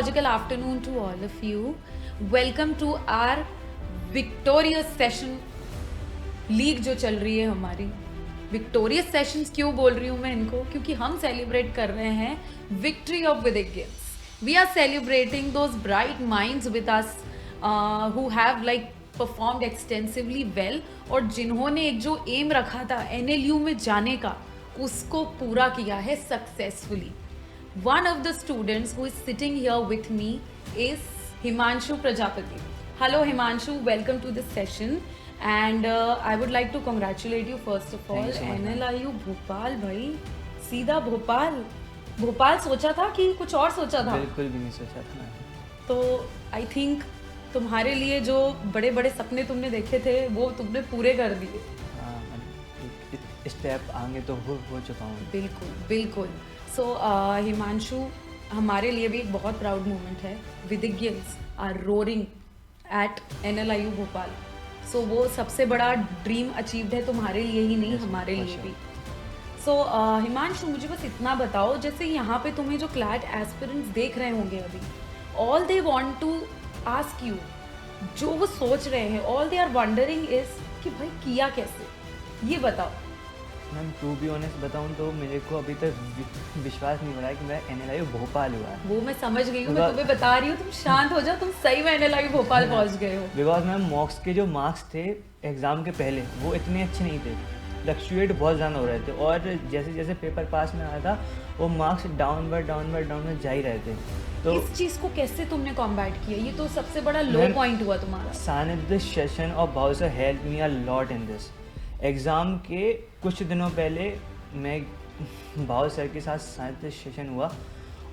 astrological afternoon to all of you. Welcome to our victorious session. League जो चल रही है हमारी, विक्टोरियस सेशंस क्यों बोल रही हूँ मैं इनको, क्योंकि हम सेलिब्रेट कर रहे हैं victory of Vidhigyans. We are celebrating those bright minds with us who have like performed extensively well, और जिन्होंने एक जो एम रखा था NLU में जाने का, उसको पूरा किया है successfully. One of the students who is sitting here with me is Himanshu Prajapati. Hello Himanshu, welcome to this session and I would like to congratulate you first of all. NLIU Bhopal भाई, सीधा भोपाल. भोपाल सोचा था कि कुछ और सोचा था? बिल्कुल भी नहीं सोचा था. तो I think तुम्हारे लिए जो बड़े बड़े सपने तुमने देखे थे वो तुमने पूरे कर दिए. स्टेप आगे तो हो चुका हूँ. बिल्कुल बिल्कुल. सो हिमांशु, हमारे लिए भी एक बहुत प्राउड मोमेंट है. Vidhigyans are roaring at NLIU Bhopal. So वो सबसे बड़ा ड्रीम अचीव्ड है तुम्हारे लिए ही नहीं, हमारे लिए भी. सो हिमांशु, मुझे बस इतना बताओ, जैसे यहाँ पे तुम्हें जो क्लैट एस्पिरेंट्स देख रहे होंगे अभी, all they want to ask you, जो वो सोच रहे हैं, all they are wondering is कि भाई किया कैसे, ये बताओ. मैम टू बी ऑनेस्ट बताऊँ तो मेरे को अभी तक विश्वास नहीं हो रहा है कि मैं NLIU भोपाल हुआ. वो मैं समझ गई हूँ, मैं तुम्हें बता रही हूँ, तुम शांत हो जाओ, तुम सही में NLIU भोपाल पहुँच गए हो. बिकॉज मैम मॉक्स के जो मार्क्स थे एग्ज़ाम के पहले वो इतने अच्छे नहीं थे, फ्लक्चुएट बहुत ज़्यादा हो रहे थे, और जैसे जैसे पेपर पास में आया था वो मार्क्स डाउनवर्ड जा ही रहे थे. तो इस चीज़ को कैसे तुमने कॉम्बैट किया? ये तो सबसे बड़ा लो पॉइंट हुआ तुम्हारा. सानिध्य सेशन ऑफ भाव sir help me a lot in this. Exam के कुछ दिनों पहले मैं भाव सर के साथ सानिध्य सेशन हुआ,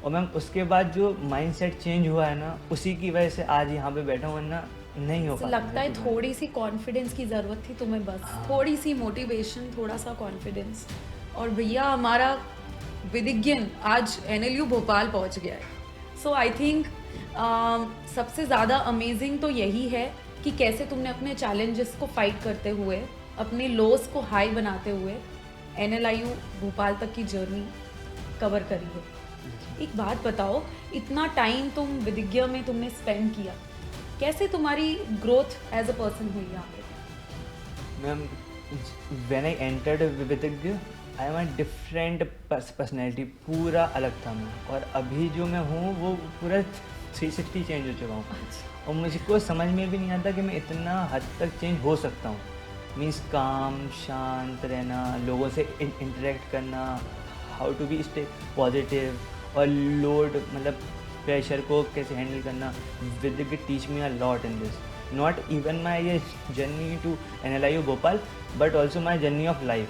और मैम उसके बाद जो माइंडसेट चेंज हुआ है ना, उसी की वजह से आज यहाँ पे बैठा हूँ, वरना नहीं हो पाता. लगता है थोड़ी सी कॉन्फिडेंस की ज़रूरत थी तुम्हें, बस थोड़ी सी मोटिवेशन, थोड़ा सा कॉन्फिडेंस, और भैया हमारा विदिज्ञन आज NLU भोपाल पहुँच गया है. सो आई थिंक सबसे ज़्यादा अमेजिंग तो यही है कि कैसे तुमने अपने चैलेंजेस को फाइट करते हुए, अपने लोस को हाई बनाते हुए NLIU भोपाल तक की जर्नी कवर करी है. एक बात बताओ, इतना टाइम तुम विदिज्ञ में तुमने स्पेंड किया, कैसे तुम्हारी ग्रोथ एज अ पर्सन हुई यहाँ पे? Ma'am when I entered Vidhigya I am a different personality, पूरा अलग था मैं, और अभी जो मैं हूँ वो पूरा 360 चेंज हो चुका हूँ. और मुझको समझ में भी नहीं आता कि मैं इतना हद तक चेंज हो सकता हूँ. मीन्स काम, शांत रहना, लोगों से इंटरेक्ट करना, how to be stay positive, और लोड मतलब प्रेशर को कैसे हैंडल करना. Vidhigya teach me a lot in this. Not even my ये journey to NLIU Bhopal but also my journey of life.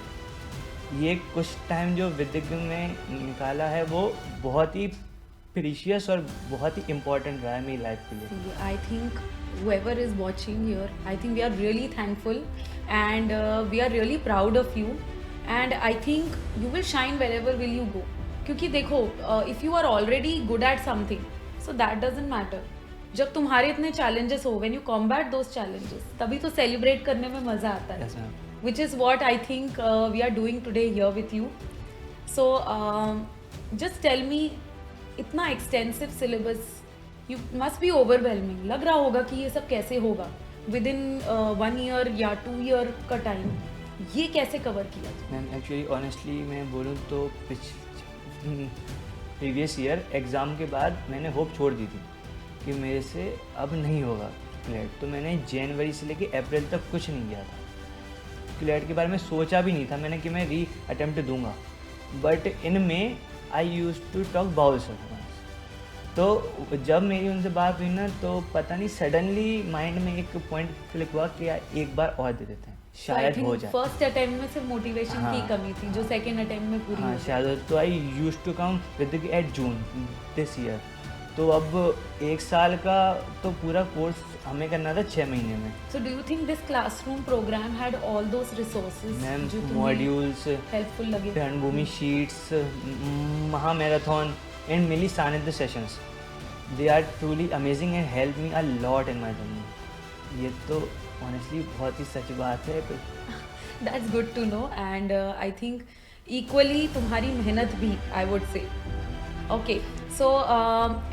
ये कुछ टाइम जो विदिज्ञ में निकाला है वो बहुत ही प्रीशियस और बहुत ही इम्पोर्टेंट रहा है मेरी लाइफ के लिए. I think whoever is watching here, I think we are really thankful and we are really proud of you, and I think you will shine wherever will you go. क्योंकि देखो, if you are already good at something, so that doesn't matter. जब तुम्हारे इतने challenges हो, when you combat those challenges, तभी तो celebrate करने में मज़ा आता है. Yes, ma'am. Which is what I think we are doing today here with you. So just tell me, इतना extensive syllabus, you must be overwhelming. लग रहा होगा कि ये सब कैसे होगा within 1 year या 2 year का टाइम, ये कैसे कवर किया? मैम एक्चुअली ऑनेस्टली मैं बोलूँ तो प्रीवियस ईयर एग्ज़ाम के बाद मैंने होप छोड़ दी थी कि मेरे से अब नहीं होगा क्लैट. तो मैंने जनवरी से लेके अप्रैल तक कुछ नहीं किया था. क्लैट के बारे में सोचा भी नहीं था मैंने कि मैं री अटेम्प्ट दूंगा. बट इन में आई यूज टू टॉक भाव सर. तो जब मेरी उनसे बात हुई ना, तो पता नहीं सडनली माइंड में एक पॉइंट क्लिक हुआ कि यार एक बार और दे देते हैं, शायद हो जाए. फर्स्ट अटेम्प्ट में सिर्फ मोटिवेशन की कमी थी, जो सेकंड अटेम्प्ट में पूरी हो शायद. तो I use to come Vidhigya at June this year. तो अब 1 साल का तो पूरा कोर्स हमें करना था 6 महीने में. So do you think this classroom program had all those resources? Ma'am modules, helpful लगे, Ranbhoomi sheets, Maha marathon and मिली Sanidhya sessions, they are truly amazing and help me a lot in my journey. ये तो honestly बहुत ही सच बात है. That's good to know, and I think equally तुम्हारी मेहनत भी, I would say okay so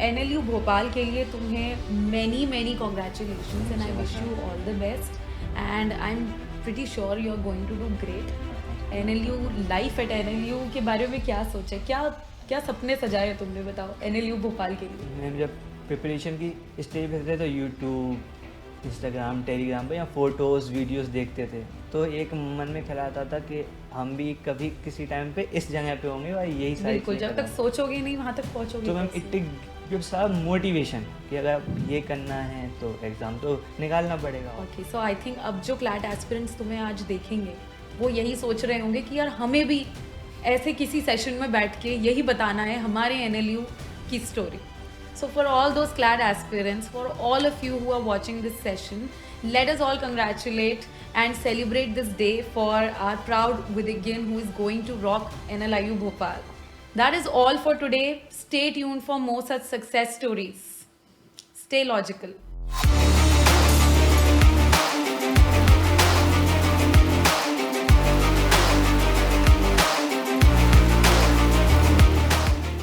NLU Bhopal के लिए तुम्हें many congratulations and I wish you all the best and I am pretty sure you are going to do great. NLU life at NLU के बारे में क्या सोचा, क्या सपने सजाए तुमने, बताओ NLU भोपाल के लिए. मैंने जब प्रिपरेशन की स्टेज पे थे तो यूट्यूब, इंस्टाग्राम, टेलीग्राम पे या फोटोज़ वीडियोस देखते थे, तो एक मन में ख्याल आता था कि हम भी कभी किसी टाइम पे इस जगह पे होंगे और यही सारी बिल्कुल, जब तक सोचोगे नहीं वहाँ तक पहुँचोगे तो मैम कैसे? इट गिव्स अ मोटिवेशन कि अगर ये करना है तो एग्ज़ाम तो निकालना पड़ेगा. ओके सो आई थिंक अब जो क्लैट एस्पिरेंट्स तुम्हें आज देखेंगे वो यही सोच रहे होंगे कि यार हमें भी ऐसे किसी सेशन में बैठ के यही बताना है हमारे NLU की story. So for all those CLAT aspirants, for all of you who are watching this session, let us all congratulate and celebrate this day for our proud Vidyagan who is going to rock NLIU Bhopal. That is all for today. Stay tuned for more such success stories. Stay logical.